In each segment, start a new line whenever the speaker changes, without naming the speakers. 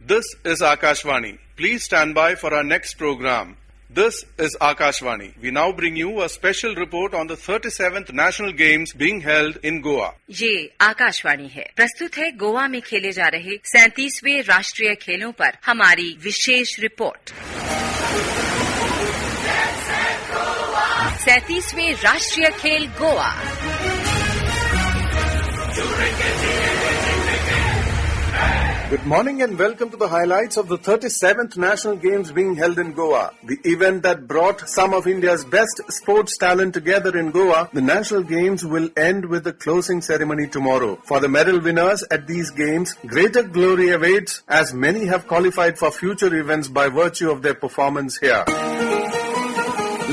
This is Akashvani. Please stand by for our next program. This is Akashvani. We now bring you a special report on the 37th National Games being held in Goa.
ये आकाशवाणी है। प्रस्तुत है गोवा में खेले जा रहे 37वें राष्ट्रीय खेलों पर हमारी विशेष रिपोर्ट। 37वें राष्ट्रीय खेल Goa.
Good morning and welcome to the highlights of the 37th National Games being held in Goa. The event that brought some of India's best sports talent together in Goa, the National Games will end with the closing ceremony tomorrow. For the medal winners at these games, greater glory awaits as many have qualified for future events by virtue of their performance here.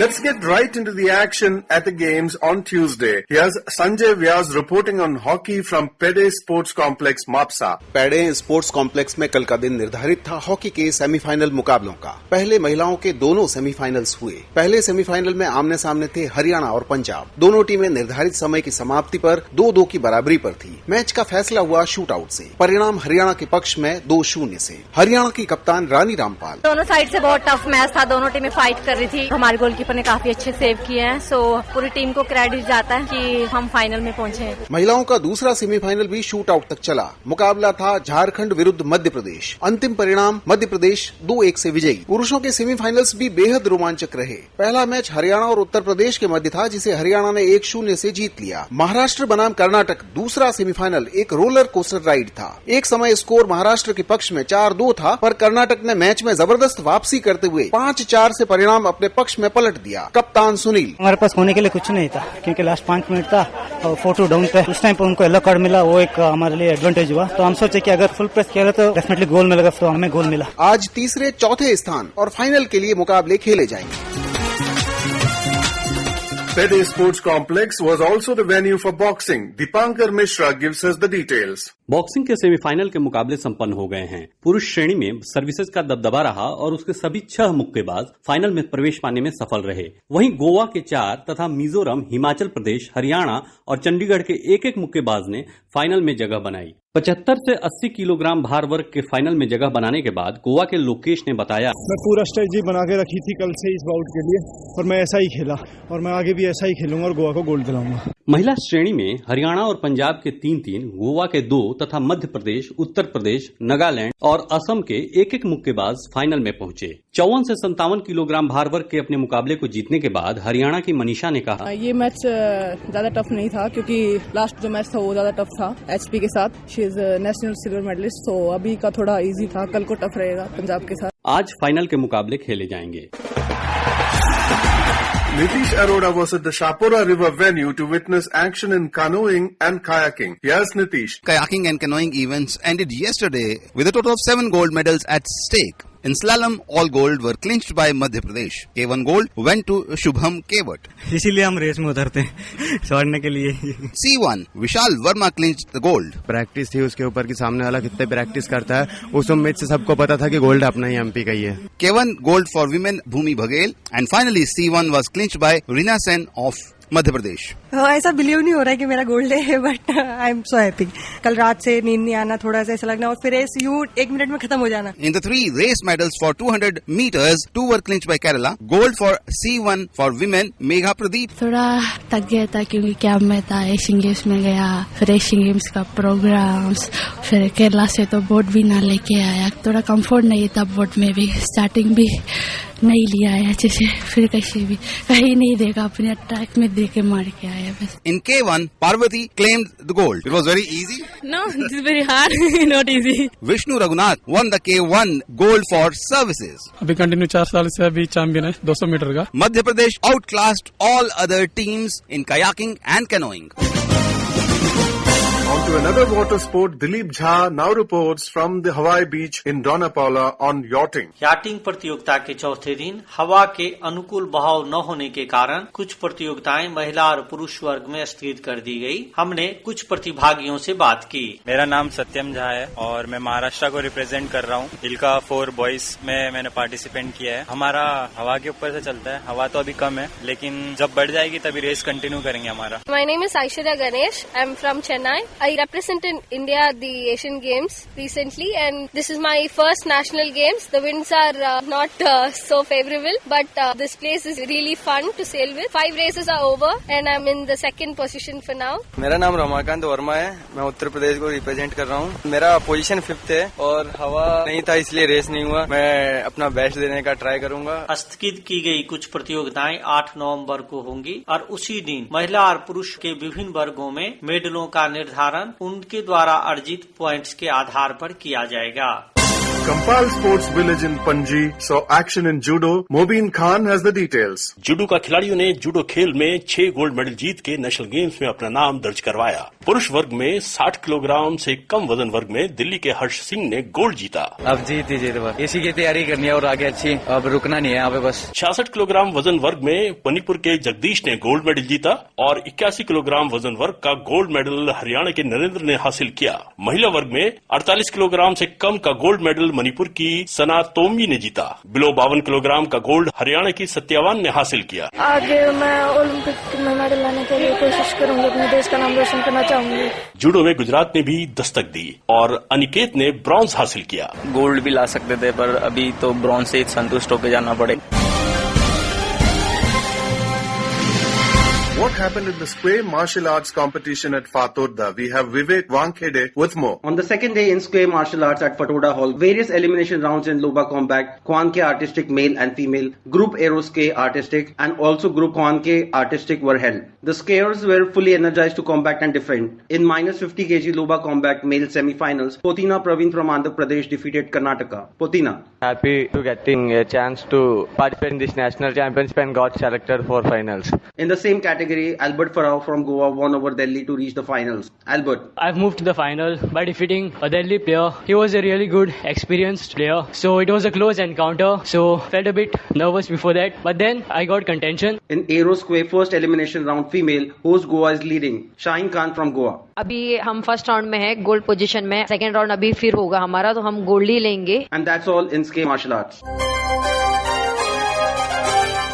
Let's get right into the action at the games on Tuesday. Here's Sanjay Vyas reporting on hockey from Pede Sports Complex, Mapsa.
पेडे sports complex में कल का दिन निर्धारित था hockey के semifinal मुकाबलों का। पहले महिलाओं के दोनों सेमीफाइनल्स हुए। पहले सेमीफाइनल में आमने सामने थे हरियाणा और पंजाब। दोनों टीमें निर्धारित समय की समाप्ति पर 2-2 की बराबरी पर थी। मैच का फैसला हुआ शूट आउट से। परिणाम हरियाणा के पक्ष में 2-0 से। हरियाणा की कप्तान रानी रामपाल।
दोनों साइड से बहुत टफ मैच था। दोनों टीमें फाइट कर रही थी। हमारे गोलकीपर ने काफी अच्छे सेव किए हैं, सो पूरी टीम को क्रेडिट जाता है कि हम फाइनल में पहुंचे।
महिलाओं का दूसरा सेमीफाइनल भी शूट आउट तक चला। मुकाबला था झारखंड विरुद्ध मध्य प्रदेश। अंतिम परिणाम मध्य प्रदेश 2-1 से विजयी। पुरुषों के सेमीफाइनल्स भी बेहद रोमांचक रहे। पहला मैच हरियाणा और उत्तर प्रदेश के मध्य था, जिसे हरियाणा ने 1-0 से जीत लिया। महाराष्ट्र बनाम कर्नाटक दूसरा सेमीफाइनल एक रोलर कोस्टर राइड था। एक समय स्कोर महाराष्ट्र के पक्ष में 4-2 था, पर कर्नाटक ने मैच में जबरदस्त वापसी करते हुए 5-4 से परिणाम अपने पक्ष में पलट दिया। कप्तान सुनील।
हमारे पास होने के लिए कुछ नहीं था, क्योंकि लास्ट 5 मिनट था और 4-2 डाउन पे। उस टाइम पर उनको येलो कार्ड मिला, वो एक हमारे लिए एडवांटेज हुआ। तो हम सोचे कि अगर फुल प्रेस किया तो डेफिनेटली गोल मिलेगा, तो हमें गोल मिला।
आज तीसरे चौथे स्थान और फाइनल के लिए मुकाबले खेले जाएंगे।
Pede Sports Complex was also the venue for boxing. Dipankar Mishra gives us the details.
Boxing के सेमीफाइनल के मुकाबले संपन्न हो गए हैं। पुरुष श्रेणी में सर्विसेज का दबदबा रहा और उसके सभी 6 मुक्केबाज फाइनल में प्रवेश पाने में सफल रहे। वहीं गोवा के 4 तथा मिजोरम, हिमाचल प्रदेश, हरियाणा और चंडीगढ़ के एक मुक्केबाज ने फाइनल में जगह बनाई। 75 से 80 किलोग्राम भार वर्ग के फाइनल में जगह बनाने के बाद गोवा के लोकेश ने बताया,
मैं पूरा स्ट्रेटजी बना के रखी थी कल से इस बाउट के लिए, और मैं ऐसा ही खेला और मैं आगे भी ऐसा ही खेलूंगा और गोवा को गोल्ड दिलाऊंगा।
महिला श्रेणी में हरियाणा और पंजाब के 3-3, गोवा के 2 तथा मध्य प्रदेश, उत्तर प्रदेश, नागालैंड और असम के एक मुक्केबाज फाइनल में पहुंचे। 54 से 57 किलोग्राम भार वर्ग के अपने मुकाबले को जीतने के बाद हरियाणा की मनीषा ने कहा,
ये मैच ज्यादा टफ नहीं था, क्योंकि लास्ट जो मैच था वो ज्यादा टफ था एचपी के साथ। She is national silver medalist, तो अभी का थोड़ा इजी था, कल को टफ रहेगा पंजाब के साथ।
आज फाइनल के मुकाबले खेले जाएंगे।
Nitish Arora was at the Shapura River venue to witness action in canoeing and kayaking. Yes, Nitish.
Kayaking and canoeing events ended yesterday with a total of 7 gold medals at stake. In slalom, all gold were clinched by Madhya Pradesh. K1 gold went to Shubham Kewat.
इसीलिए हम race में उतरते हैं, छोड़ने के लिए।
C1, Vishal Verma clinched the gold.
Practice थी उसके ऊपर कि सामने वाला कितने प्रैक्टिस करता है। उस उम्मीद से सबको पता था कि गोल्ड अपना ही एमपी का ही है।
K1 gold for women Bhumi Baghel, and finally C1 was clinched by Reena Sen of Madhya Pradesh.
ऐसा बिलीव नहीं हो रहा है कि मेरा गोल्ड है, but I am so happy. कल रात से नींद नहीं आना, थोड़ा सा ऐसा लगना, और फिर रेस 1 मिनट में खत्म हो जाना।
In the 3 race medals for 200 meters, 2 were clinched by Kerala. Gold for C1 for women Megha Pradeep.
थोड़ा थक गया था क्योंकि कैंप में था, एशियन गेम्स में गया, फिर एशियन गेम्स का प्रोग्राम्स, फिर केरला से तो बोट भी ना लेके आया। थोड़ा कंफर्ट नहीं था बोट में भी, स्टार्टिंग भी नहीं लिया है अच्छे से, फिर कहीं नहीं देखा, अपने ट्रैक में देख के मार के आया बस।
In K1, Parvati claimed the gold. It was very easy.
No, this is very hard, not easy.
Vishnu Raghunath won the K1 gold for services.
अभी कंटिन्यू 4 साल से अभी चैंपियन है 200 मीटर का।
Madhya Pradesh outclassed all other teams in kayaking and canoeing.
On to another water sport, Dilip Jha now reports from the Hawaii beach in Donnapala on yachting.
याटिंग प्रतियोगिता के चौथे दिन हवा के अनुकूल बहाव न होने के कारण कुछ प्रतियोगिताएं महिला और पुरुष वर्ग में स्थगित कर दी गई। हमने कुछ प्रतिभागियों से बात की।
मेरा नाम सत्यम झा है और मैं महाराष्ट्र को रिप्रेजेंट कर रहा हूँ। इल्का 4 बॉयज में मैंने पार्टिसिपेट किया है। हमारा हवा के ऊपर से चलता है, हवा तो अभी कम है, लेकिन जब बढ़ जाएगी तभी रेस कंटिन्यू करेंगे हमारा।
My name is Aishwarya Ganesh. I am from Chennai. I represent
represented India at the Asian Games recently, and this is my first national games. The winds are not so favorable, but this place is really fun to sail with. 5 races are over, and I'm in the second position for now.
मेरा नाम रमाकांत वर्मा है, मैं उत्तर प्रदेश को represent कर रहा हूँ। मेरा position 5th है और हवा नहीं था इसलिए रेस नहीं हुआ। मैं अपना बेस्ट देने का ट्राई करूंगा।
स्थगित की गई कुछ प्रतियोगिताएं 8 नवंबर को होंगी और उसी दिन महिला और पुरुष के विभिन्न वर्गों में मेडलों का निर्धारण उनके द्वारा अर्जित पॉइंट्स के आधार पर किया जाएगा।
Kampal Sports Village in Panji saw action in judo. Mobeen Khan has the details.
Judo का खिलाड़ियों ने जूडो खेल में 6 गोल्ड मेडल जीत के नेशनल गेम्स में अपना नाम दर्ज करवाया। पुरुष वर्ग में 60 किलोग्राम से कम वजन वर्ग में दिल्ली के हर्ष सिंह ने गोल्ड जीता।
अब जीत बस इसी की तैयारी करनी है और आगे अच्छी, अब रुकना नहीं है यहाँ पे बस।
66 किलोग्राम वजन वर्ग में मणिपुर के जगदीश ने गोल्ड मेडल जीता और 81 किलोग्राम वजन वर्ग का गोल्ड मेडल हरियाणा के नरेंद्र ने हासिल किया। महिला वर्ग में 48 किलोग्राम से कम का गोल्ड मेडल मणिपुर की सना तोमी ने जीता। बिलो 52 किलोग्राम का गोल्ड हरियाणा की सत्यावान ने हासिल किया।
आगे मैं ओलंपिक में मेडल लाने के लिए कोशिश करूंगी, अपने देश का नाम रोशन करना चाहूंगी।
जूडो में गुजरात ने भी दस्तक दी और अनिकेत ने ब्रॉन्ज हासिल किया।
गोल्ड भी ला सकते थे पर अभी तो ब्रॉन्ज से संतुष्ट होकर जाना पड़े।
What happened in the square martial arts competition at Fatorda? We have Vivek Wankhede with more.
On the second day in square martial arts at Fatorda Hall, various elimination rounds in Loba Combat, Kwanke Artistic male and female, Group Aeroske Artistic and also Group Kwanke Artistic were held. The skiers were fully energized to combat and defend. In minus 50 kg Loba Combat male semi-finals, Potina Praveen from Andhra Pradesh defeated Karnataka. Potina.
Happy to getting a chance to participate in this national championship and got selected for finals.
In the same category, Albert Farao from Goa won over Delhi to reach the finals. Albert.
I've moved to the final by defeating a Delhi player. He was a really good, experienced player. So it was a close encounter. So felt a bit nervous before that. But then I got contention.
In Aero Square first elimination round female, host Goa is leading. Shaheen Khan from Goa.
अभी हम first round में है gold position में। Second round अभी फिर होगा हमारा, तो हम गोल्ड ही लेंगे।
And that's all in square martial arts.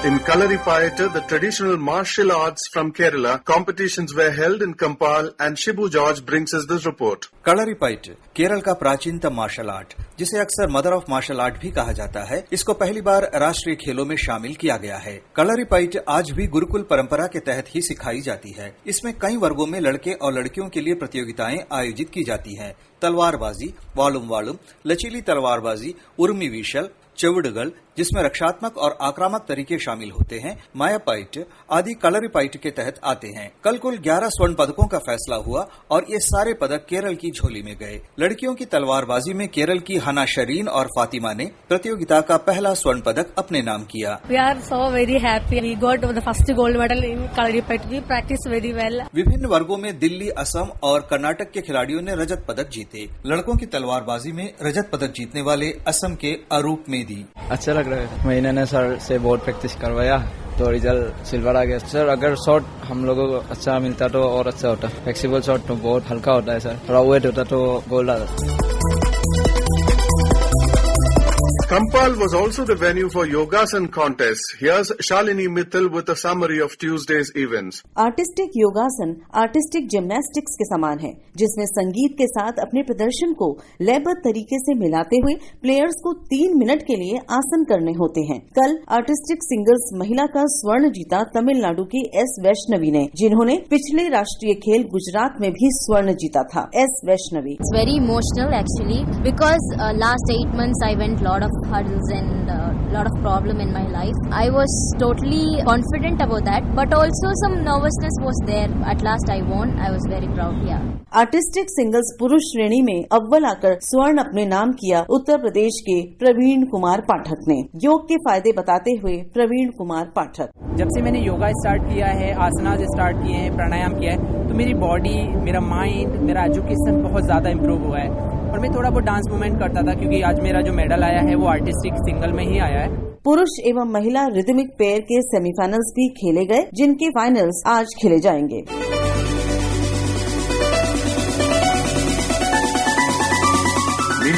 In Kalaripayattu, the traditional martial arts from Kerala, competitions were held in Kampal and Shibu George brings us this report.
कलरीपाइट Kerala का प्राचीनतम मार्शल आर्ट, जिसे अक्सर मदर ऑफ मार्शल आर्ट भी कहा जाता है, इसको पहली बार राष्ट्रीय खेलों में शामिल किया गया है। कलरीपाइट आज भी गुरुकुल परंपरा के तहत ही सिखाई जाती है। इसमें कई वर्गों में लड़के और लड़कियों के लिए प्रतियोगिताएं आयोजित की जाती हैं। तलवारबाजी, वालुम वालुम, लचीली तलवारबाजी, उर्मी विशल, चौड़गल, जिसमें रक्षात्मक और आक्रामक तरीके शामिल होते हैं, मायापाइट आदि कलरीपाइट के तहत आते हैं। कल कुल 11 स्वर्ण पदकों का फैसला हुआ और ये सारे पदक केरल की झोली में गए। लड़कियों की तलवारबाजी में केरल की हना शरीन और फातिमा ने प्रतियोगिता का पहला स्वर्ण पदक अपने नाम किया।
We are so very happy. We got the first gold medal in Kalaripayattu. We practice very well.
विभिन्न वर्गों में दिल्ली, असम और कर्नाटक के खिलाड़ियों ने रजत पदक जीते। लड़कों की तलवारबाजी में रजत पदक जीतने वाले असम के अरूप मेदी।
अच्छा लग रहा है, मैंने सर से बहुत प्रैक्टिस करवाया तो रिजल्ट सिल्वर आ गया। सर अगर शॉट हम लोगों को अच्छा मिलता तो और अच्छा होता। फ्लेक्सिबल शॉट तो बहुत हल्का होता है सर, थोड़ा वेट होता तो गोल्ड आता।
Kampal was also the venue for yogasan contests. Here's Shalini Mittal with a summary of Tuesday's events.
Artistic योगासन आर्टिस्टिक जिम्नास्टिक्स के समान है, जिसमें संगीत के साथ अपने प्रदर्शन को लयबद्ध तरीके से मिलाते हुए प्लेयर्स को 3 मिनट के लिए आसन करने होते हैं। कल आर्टिस्टिक सिंगर्स महिला का स्वर्ण जीता तमिलनाडु की एस वैष्णवी ने, जिन्होंने पिछले राष्ट्रीय खेल गुजरात में भी स्वर्ण जीता था। S Vaishnavi.
It's very emotional actually because last 8 months I went lot of hurdles and lot of problem in my life. I was totally confident about that, but also some nervousness was there. At last I won. I was very proud. Yeah.
Artistic singles पुरुष श्रेणी में अव्वल आकर स्वर्ण अपने नाम किया उत्तर प्रदेश के प्रवीण कुमार पाठक ने। योग के फायदे बताते हुए प्रवीण कुमार पाठक।
जब से मैंने योगा स्टार्ट किया है, आसनास स्टार्ट किए हैं, प्राणायाम किया है, तो मेरी बॉडी, मेरा माइंड, मेरा एजुकेशन बहुत ज्यादा इम्प्रूव हुआ है। और मैं थोड़ा बहुत डांस मूवमेंट करता था, क्योंकि आज मेरा जो मेडल आया है वो आर्टिस्टिक सिंगल में ही आया है।
पुरुष एवं महिला रिदमिक पेयर के सेमीफाइनल्स भी खेले गए, जिनके फाइनल्स आज खेले जाएंगे।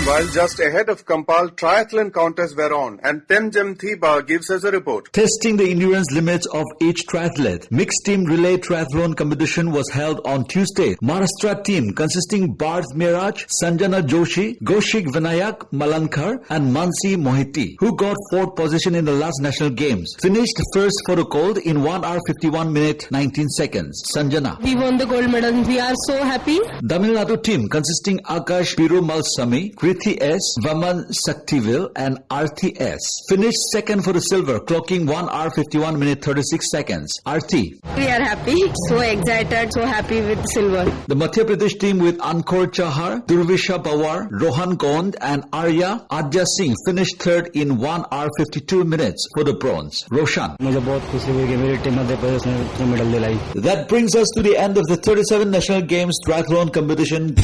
Meanwhile, just ahead of Kampal, triathlon contests were on, and Temjem Thiba gives us a report.
Testing the endurance limits of each triathlete, mixed team relay triathlon competition was held on Tuesday. Maharashtra team consisting Bharth Miraj, Sanjana Joshi, Goshik Vinayak Malankar and Mansi Mohiti, who got fourth position in the last national games, finished first for the gold in 1 hour 51 minutes 19 seconds. Sanjana.
We won the gold medal. We are so happy.
Tamil Nadu team consisting Akash Pirumal Sami, Krithi S, Vaman Saktiville and Arthi S finished second for the silver, clocking 1 hour 51 minutes 36 seconds. Arthi.
We are happy, so excited, so happy with silver.
The Madhya Pradesh team with Ankor Chahar, Durvisha Pawar, Rohan Gond and Arya Adya Singh finished third in 1 hour 52 minutes for the bronze. Roshan.
मुझे बहुत खुशी हुई कि मेरी team Madhya Pradesh ने medal दिलाई.
That brings us to the end of the 37 National Games triathlon competition.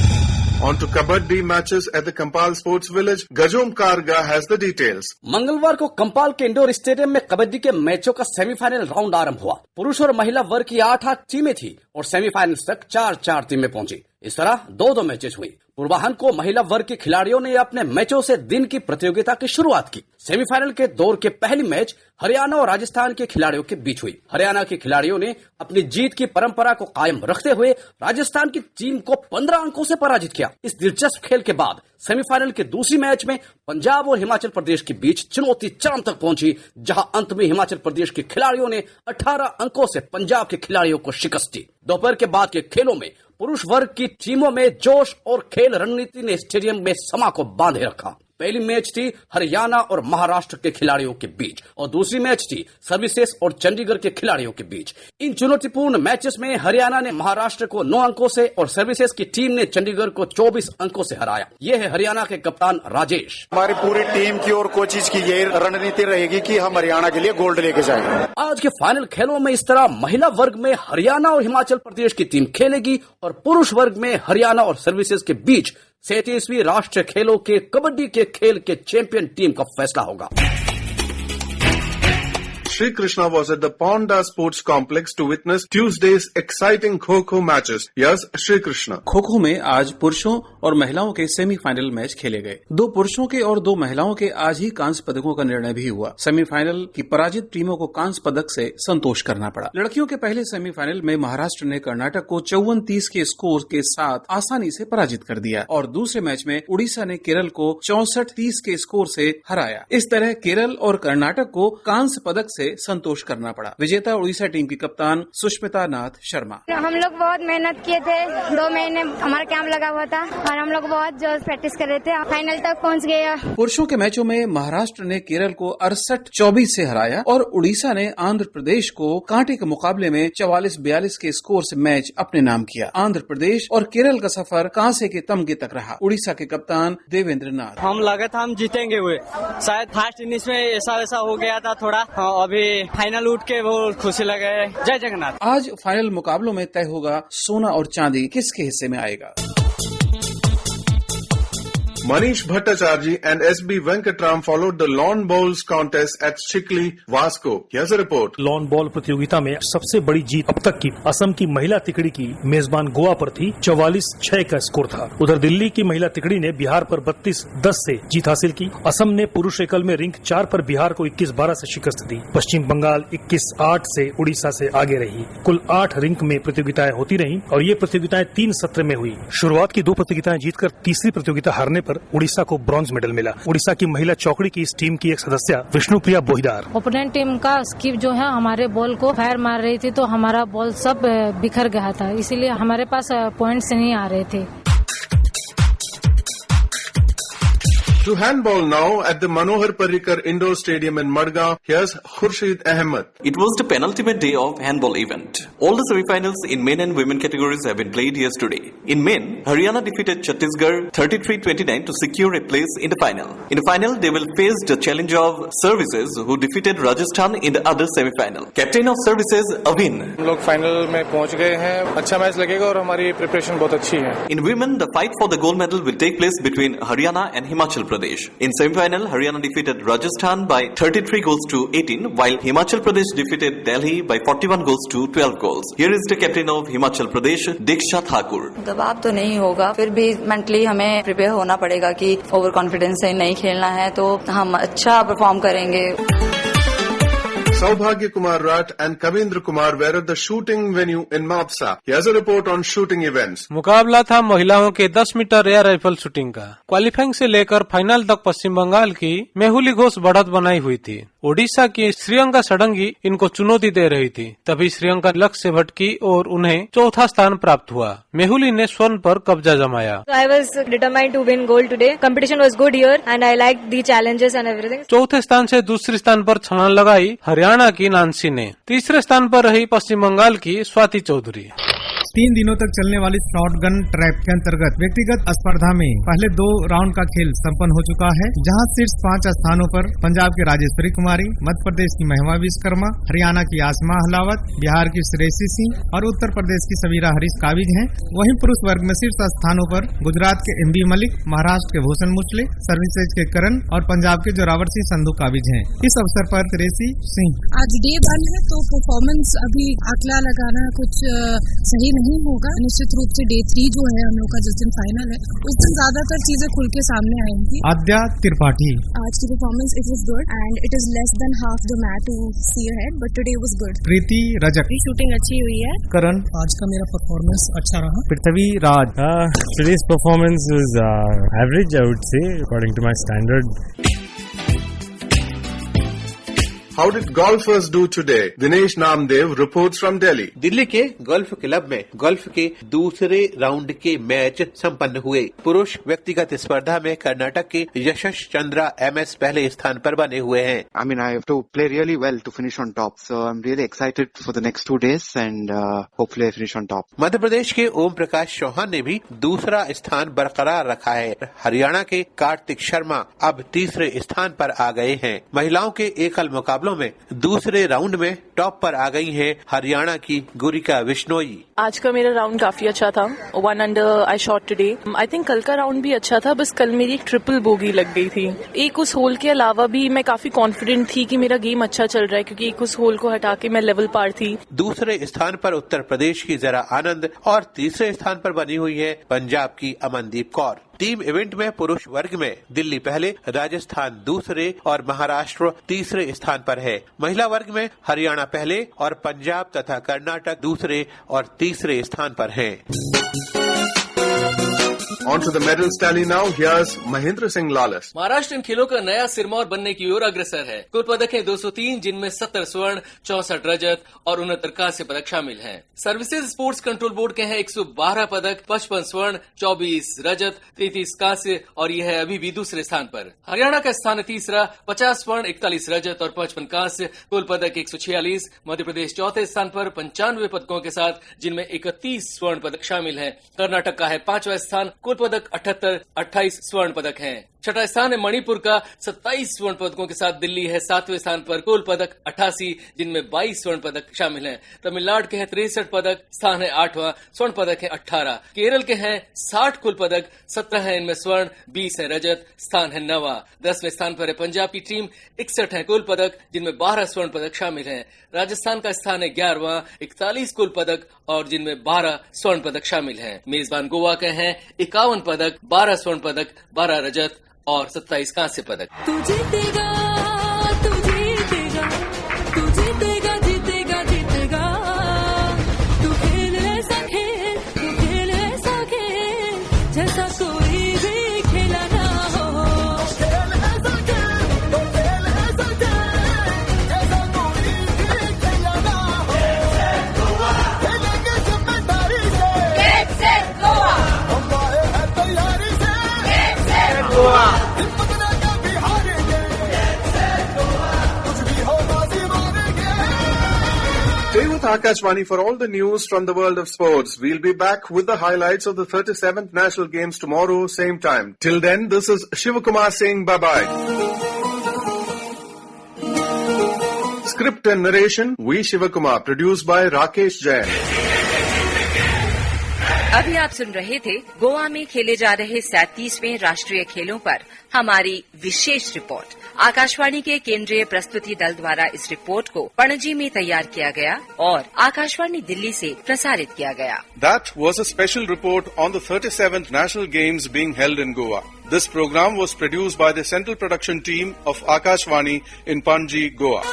On to Kabaddi matches at the Kampal Sports Village. Gajom Karga has the details.
मंगलवार को कंपाल के इंडोर स्टेडियम में कबड्डी के मैचों का सेमीफाइनल राउंड आरंभ हुआ. पुरुष और महिला वर्ग की 8 टीमें थी और सेमीफाइनल तक 4 टीमें पहुंची. इस तरह 2 मैचेस हुई. पूर्वाह्न को महिला वर्ग के खिलाड़ियों ने अपने मैचों से दिन की प्रतियोगिता की शुरुआत की. सेमीफाइनल के दौर के पहली मैच हरियाणा और राजस्थान के खिलाड़ियों के बीच हुई. हरियाणा के खिलाड़ियों ने अपनी जीत की परंपरा को कायम रखते हुए राजस्थान की टीम को 15 अंकों से पराजित किया. इस दिलचस्प खेल के बाद सेमीफाइनल के दूसरी मैच में पंजाब और हिमाचल प्रदेश के बीच चुनौती चरम तक पहुंची, जहां अंत में हिमाचल प्रदेश के खिलाड़ियों ने 18 अंकों से पंजाब के खिलाड़ियों को शिकस्त दी. दोपहर के बाद के खेलों में पुरुष वर्ग की टीमों में जोश और खेल रणनीति ने स्टेडियम में समा को बांधे रखा. पहली मैच थी हरियाणा और महाराष्ट्र के खिलाड़ियों के बीच और दूसरी मैच थी सर्विसेज और चंडीगढ़ के खिलाड़ियों के बीच. इन चुनौतीपूर्ण मैचेस में हरियाणा ने महाराष्ट्र को 9 अंकों से और सर्विसेज की टीम ने चंडीगढ़ को 24 अंकों से हराया. ये है हरियाणा के कप्तान राजेश.
हमारी पूरी टीम की और कोचिज की यही रणनीति रहेगी कि हम हरियाणा के लिए गोल्ड लेके जाएंगे.
आज के फाइनल खेलों में इस तरह महिला वर्ग में हरियाणा और हिमाचल प्रदेश की टीम खेलेगी और पुरुष वर्ग में हरियाणा और सर्विसेज के बीच 37वीं राष्ट्रीय खेलों के कबड्डी के खेल के चैंपियन टीम का फैसला होगा.
Sri Krishna was at the Ponda Sports Complex to witness Tuesday's exciting Kho-Kho matches. Yes, Sri Krishna.
Kho-kho में आज पुरुषों और महिलाओं के सेमीफाइनल मैच खेले गए. 2 पुरुषों के और 2 महिलाओं के आज ही कांस्य पदकों का निर्णय भी हुआ. सेमीफाइनल की पराजित टीमों को कांस्य पदक से संतोष करना पड़ा. लड़कियों के पहले सेमीफाइनल में महाराष्ट्र ने कर्नाटक को 54-30 के स्कोर के साथ आसानी से पराजित कर दिया और दूसरे मैच में उड़ीसा ने केरल को 64-30 के स्कोर से हराया. इस तरह केरल और कर्नाटक को कांस्य पदक से संतोष करना पड़ा. विजेता उड़ीसा टीम की कप्तान सुष्मिता नाथ शर्मा.
हम लोग बहुत मेहनत किए थे. 2 महीने हमारा कैंप लगा हुआ था और हम लोग बहुत जोर प्रैक्टिस कर रहे थे. फाइनल तक पहुंच गए.
पुरुषों के मैचों में महाराष्ट्र ने केरल को 68-24 से हराया और उड़ीसा ने आंध्र प्रदेश को कांटे के मुकाबले में 44-42 के स्कोर से मैच अपने नाम किया. आंध्र प्रदेश और केरल का सफर कांसे के तमगे तक रहा. उड़ीसा के कप्तान देवेंद्र नाथ.
हम लगा था हम जीतेंगे हुए. शायद फर्स्ट इनिंग्स में ऐसा वैसा हो गया था थोड़ा. अभी फाइनल उठ के बहुत खुशी लगे. जय जगन्नाथ.
आज फाइनल मुकाबलों में तय होगा सोना और चांदी किसके हिस्से में आएगा.
Manish Bhattacharjee and SB Venkatram followed the lawn bowls contest at Chikli, Vasco. Here's a report.
Lawn ball प्रतियोगिता में सबसे बड़ी जीत अब तक की असम की महिला तिकड़ी की मेजबान गोवा पर थी. 44-6 का स्कोर था. उधर दिल्ली की महिला तिकड़ी ने बिहार पर 32-10 से जीत हासिल की. असम ने पुरुष एकल में रिंक 4 पर बिहार को 21-12 से शिकस्त दी. पश्चिम बंगाल 21-8 से उड़ीसा से आगे रही. कुल 8 रिंक में प्रतियोगिताएं होती रही और ये प्रतियोगिताएं 3 सत्र में हुई. शुरुआत की 2 प्रतियोगिताएं जीतकर तीसरी प्रतियोगिता हारने पर उड़ीसा को ब्रॉन्ज मेडल मिला. उड़ीसा की महिला चौकड़ी की इस टीम की एक सदस्य विष्णुप्रिया बोहिदार.
ओपोनेंट टीम का स्किप जो है हमारे बॉल को फायर मार रही थी तो हमारा बॉल सब बिखर गया था, इसीलिए हमारे पास पॉइंट्स नहीं आ रहे थे.
To handball now at the Manohar Parrikar Indoor Stadium in Madgaon. Here's Khurshid Ahmed.
It was the penultimate day of handball event. All the semi-finals in men and women categories have been played yesterday. In men, Haryana defeated Chhattisgarh 33-29 to secure a place in the final. In the final, they will face the challenge of Services, who defeated Rajasthan in the other semi-final. Captain of Services, Avin.
हम लोग final में पहुंच गए हैं. अच्छा match लगेगा और हमारी प्रिपरेशन बहुत अच्छी है.
In women, the fight for the gold medal will take place between Haryana and Himachal Pradesh. Pradesh. In semi-final, Haryana defeated Rajasthan by 33 goals to 18, while Himachal Pradesh defeated Delhi by 41 goals to 12 goals. Here is the captain of Himachal Pradesh, Diksha Thakur.
दबाव तो नहीं होगा, फिर भी mentally हमें prepare होना पड़ेगा कि ओवर कॉन्फिडेंस से नहीं खेलना है, तो हम अच्छा परफॉर्म करेंगे।
Saubhagya Kumar Rat and Kavindra Kumar were at the shooting venue in Maapsa. He has a report on shooting events.
मुकाबला था महिलाओं के 10 मीटर एयर राइफल शूटिंग का। क्वालिफाइंग से लेकर फाइनल तक पश्चिम बंगाल की मेहुली घोष बढ़त बनाई हुई थी। ओडिशा की श्रीयंका सडंगी इनको चुनौती दे रही थी, तभी श्रीयंका लक्ष्य से भटकी और उन्हें चौथा स्थान प्राप्त हुआ। मेहुली ने स्वर्ण पर कब्जा जमाया।
I was determined to win gold today. Competition was good here and I liked the challenges and everything.
चौथे स्थान से दूसरे स्थान पर छलांग लगाई हरियाणा की नानसी ने। तीसरे स्थान पर रही पश्चिम बंगाल की स्वाति चौधरी।
3 दिनों तक चलने वाली शॉटगन ट्रैप के अंतर्गत व्यक्तिगत स्पर्धा में पहले 2 राउंड का खेल संपन्न हो चुका है, जहां शीर्ष 5 स्थानों पर पंजाब की राजेश्वरी कुमारी, मध्य प्रदेश की महिमा विश्वकर्मा, हरियाणा की आसमा हलावत, बिहार की श्रेयसी सिंह और उत्तर प्रदेश की सबीरा हरीश काबिज हैं। वहीं पुरुष वर्ग में शीर्ष स्थानों पर गुजरात के MB मलिक, महाराष्ट्र के भूषण मुचले, सर्विसेज के करण और पंजाब के जोरावर सिंह संधू काबिज हैं। इस अवसर पर श्रेयसी सिंह,
आज डे 1 है तो परफॉर्मेंस अभी आंकड़ा लगाना कुछ सही नहीं होगा। निश्चित रूप से डे 3 जो है हम लोग का, जिस दिन फाइनल है, उस दिन ज्यादातर चीजें खुल के सामने आएंगी।
आद्या त्रिपाठी,
आज की performance it was good and it is less than half the match to see ahead, but today was good.
Preeti Rajak,
shooting अच्छी हुई है।
करण,
आज का मेरा परफॉर्मेंस अच्छा रहा।
Prithvi Raj,
today's performance was average, I would say, according to my standard.
How did golfers do today? Dinesh Namdev reports from Delhi.
Delhi के golf club में गोल्फ के दूसरे राउंड के मैच संपन्न हुए। पुरुष व्यक्तिगत स्पर्धा में कर्नाटक के यशस चंद्रा MS पहले स्थान पर बने हुए हैं।
I mean, I have to play really well to finish on top, so I'm really excited for the next 2 days and hopefully I finish on top.
Madhya Pradesh के ओम प्रकाश चौहान ने भी दूसरा स्थान बरकरार रखा है। हरियाणा के कार्तिक शर्मा अब तीसरे स्थान पर आ गए हैं। महिलाओं के एकल मुकाबलों में दूसरे राउंड में टॉप पर आ गई है हरियाणा की गुरिका विश्नोई।
आज का मेरा राउंड काफी अच्छा था। 1 under I shot today. I think कल का राउंड भी अच्छा था, बस कल मेरी एक ट्रिपल बोगी लग गई थी। एक उस होल के अलावा भी मैं काफी कॉन्फिडेंट थी कि मेरा गेम अच्छा चल रहा है, क्योंकि एक उस होल को हटा के मैं लेवल पार थी।
दूसरे स्थान पर उत्तर प्रदेश की जरा आनंद और तीसरे स्थान पर बनी हुई है पंजाब की अमनदीप कौर। टीम इवेंट में पुरुष वर्ग में दिल्ली पहले, राजस्थान दूसरे और महाराष्ट्र तीसरे स्थान पर है। महिला वर्ग में हरियाणा पहले और पंजाब तथा कर्नाटक दूसरे और तीसरे स्थान पर हैं।
On to the medals tally now. Here's Mahindra Singh Lalas.
Maharashtra इन खेलों का नया सिरमौर बनने की ओर अग्रसर है। कुल पदक है 203, जिनमें 70 स्वर्ण, 64 रजत और 69 कांस्य पदक शामिल हैं। सर्विसेज स्पोर्ट्स कंट्रोल बोर्ड के हैं 112 पदक, 55 स्वर्ण, 24 रजत, 33 कांस्य और यह है अभी भी दूसरे स्थान पर। हरियाणा का स्थान है तीसरा, 50 स्वर्ण, 41 रजत और 55 कांस्य, कुल पदक 146। मध्य प्रदेश चौथे स्थान पर 95 पदकों के साथ, जिनमें 31 स्वर्ण पदक शामिल हैं। कर्नाटक का है 5वां स्थान, कुल पदक 78, 28 स्वर्ण पदक हैं। छठा स्थान है मणिपुर का 27 स्वर्ण पदकों के साथ। दिल्ली है 7वें स्थान पर, कुल पदक 88, जिनमें 22 स्वर्ण पदक शामिल हैं। तमिलनाडु के हैं 63 पदक, स्थान है 8वां, स्वर्ण पदक है 18। केरल के हैं 60 कुल पदक, 17 है इनमें स्वर्ण, 20 है रजत, स्थान है 9वां। 10वें स्थान पर है पंजाब की टीम, 61 है कुल पदक, जिनमें 12 स्वर्ण पदक शामिल हैं। राजस्थान का स्थान है 11वां, 41 कुल पदक और जिनमें 12 स्वर्ण पदक शामिल हैं। मेजबान गोवा के हैं 51 पदक, 12 स्वर्ण पदक, 12 रजत और 27 कांस्य पदक।
तू जीतेगा, तू जीतेगा, तू जीतेगा, जीतेगा, जीतेगा। तू खेल ऐसा खेल, तू खेल ऐसा खेल, जैसा कोई भी खेला ना हो। खेल ऐसा खेल, तू खेल ऐसा खेल, जैसा कोई भी खेला ना हो। खेलेंगे जिम्मेदारी से, कैसे गोवा, हम आए हैं तैयारी से, कैसे Goa.
Stay with Akashvani for all the news from the world of sports. We'll be back with the highlights of the 37th National Games tomorrow, same time. Till then, this is Shivakumar saying bye-bye. Script and narration, V. Shivakumar. Produced by Rakesh Jain.
अभी आप सुन रहे थे गोवा में खेले जा रहे 37वें राष्ट्रीय खेलों पर हमारी विशेष रिपोर्ट। आकाशवाणी के केंद्रीय प्रस्तुति दल द्वारा इस रिपोर्ट को पणजी में तैयार किया गया और आकाशवाणी दिल्ली से प्रसारित किया गया।
That was a special report on the 37th National Games being held in Goa. This program was produced by the Central Production Team of Akashvani in Panji, Goa.